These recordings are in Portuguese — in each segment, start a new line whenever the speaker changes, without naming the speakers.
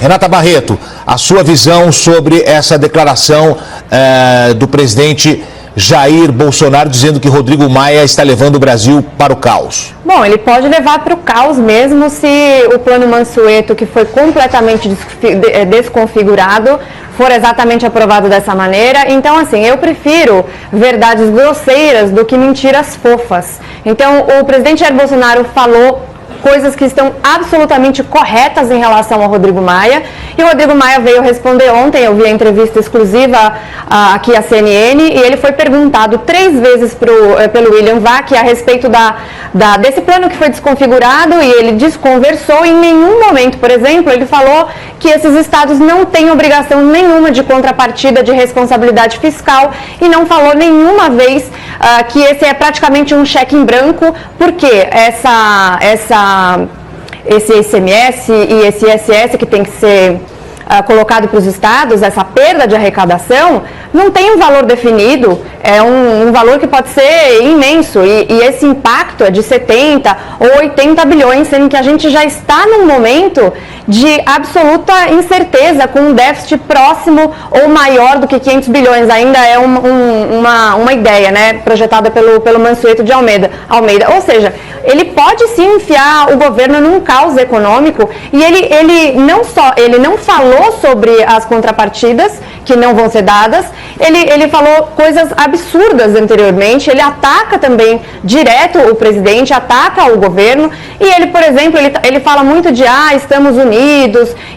Renata Barreto, a sua visão sobre essa declaração do presidente Jair Bolsonaro dizendo que Rodrigo Maia está levando o Brasil para o caos.
Bom, ele pode levar para o caos mesmo se o plano Mansueto, que foi completamente desconfigurado, for exatamente aprovado dessa maneira. Então, assim, eu prefiro verdades grosseiras do que mentiras fofas. Então, o presidente Jair Bolsonaro falou coisas que estão absolutamente corretas em relação ao Rodrigo Maia. E o Rodrigo Maia veio responder ontem, eu vi a entrevista exclusiva aqui à CNN, e ele foi perguntado 3 vezes pelo William Vac a respeito desse plano que foi desconfigurado, e ele desconversou. Em nenhum momento, por exemplo, ele falou que esses estados não têm obrigação nenhuma de contrapartida de responsabilidade fiscal, e não falou nenhuma vez que esse é praticamente um cheque em branco, porque esse ICMS e esse ISS que tem que ser colocado para os estados, essa perda de arrecadação, não tem um valor definido, é um valor que pode ser imenso, e esse impacto é de 70 ou 80 bilhões, sendo que a gente já está num momento de absoluta incerteza, com um déficit próximo ou maior do que 500 bilhões, ainda é uma ideia, né, projetada pelo Mansueto de Almeida. Ou seja, ele pode sim enfiar o governo num caos econômico, e ele não falou sobre as contrapartidas que não vão ser dadas, ele falou coisas absurdas anteriormente, ele ataca também direto o presidente, ataca o governo, e ele, por exemplo, ele fala muito de estamos unidos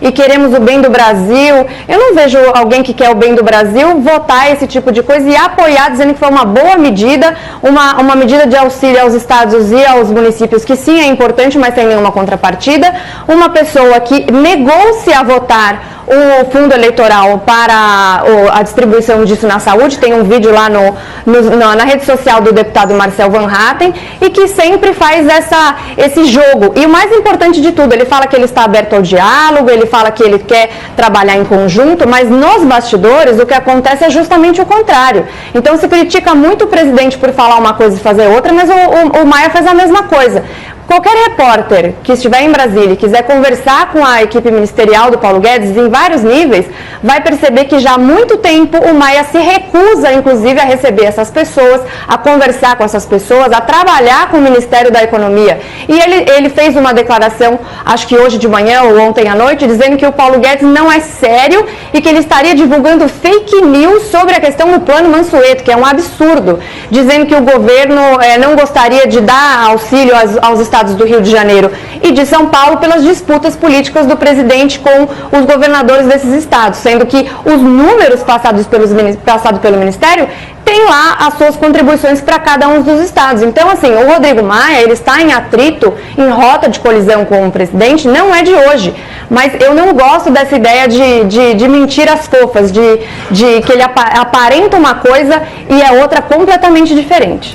e queremos o bem do Brasil. Eu não vejo alguém que quer o bem do Brasil votar esse tipo de coisa e apoiar, dizendo que foi uma boa medida, uma medida de auxílio aos estados e aos municípios, que sim é importante, mas sem nenhuma contrapartida. Uma pessoa que negou-se a votar o fundo eleitoral para a distribuição disso na saúde. Tem um vídeo lá na rede social do deputado Marcel Van Hatten, e que sempre faz esse jogo. E o mais importante de tudo, ele fala que ele está aberto ao diálogo, ele fala que ele quer trabalhar em conjunto, mas nos bastidores o que acontece é justamente o contrário. Então se critica muito o presidente por falar uma coisa e fazer outra, mas o Maia faz a mesma coisa. Qualquer repórter que estiver em Brasília e quiser conversar com a equipe ministerial do Paulo Guedes em vários níveis, vai perceber que já há muito tempo o Maia se recusa, inclusive, a receber essas pessoas, a conversar com essas pessoas, a trabalhar com o Ministério da Economia. E ele fez uma declaração, acho que hoje de manhã ou ontem à noite, dizendo que o Paulo Guedes não é sério e que ele estaria divulgando fake news sobre a questão do plano Mansueto, que é um absurdo, dizendo que o governo não gostaria de dar auxílio aos estados do Rio de Janeiro e de São Paulo pelas disputas políticas do presidente com os governadores desses estados, sendo que os números passados pelo Ministério tem lá as suas contribuições para cada um dos estados. Então, assim, o Rodrigo Maia, ele está em atrito, em rota de colisão com o presidente, não é de hoje, mas eu não gosto dessa ideia de mentiras fofas, de que ele aparenta uma coisa e é outra completamente diferente.